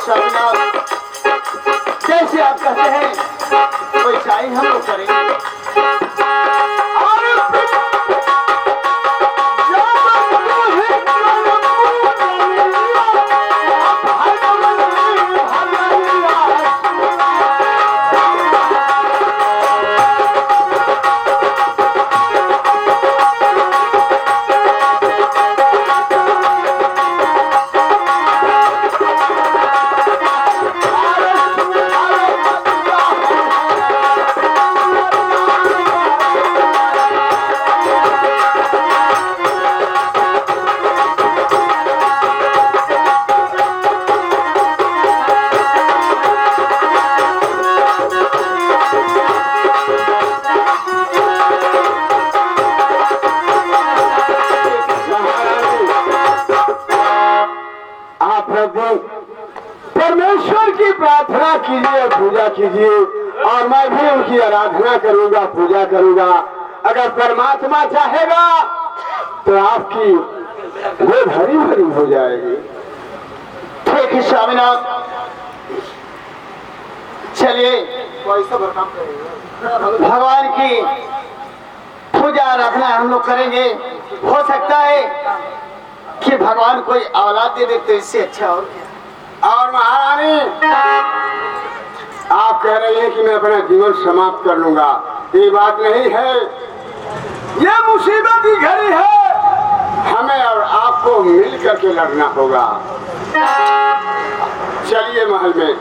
स्वामीनाथ, जैसे आप कहते हैं वैसा ही हम लोग करेंगे। परमेश्वर की प्रार्थना कीजिए, पूजा कीजिए, और मैं भी उनकी आराधना करूंगा, पूजा करूंगा। अगर परमात्मा चाहेगा तो आपकी गोद हरी भरी हो जाएगी। ठीक है स्वामीनाथ, चलिए भगवान की पूजा आराधना हम लोग करेंगे। हो सकता है कि भगवान कोई औलाद दे दे तो इससे अच्छा हो। और महारानी, आप कह रही हैं कि मैं अपना जीवन समाप्त कर लूंगा, ये बात नहीं है। ये मुसीबत की घड़ी है, हमें और आपको मिल करके लड़ना होगा। चलिए महल में।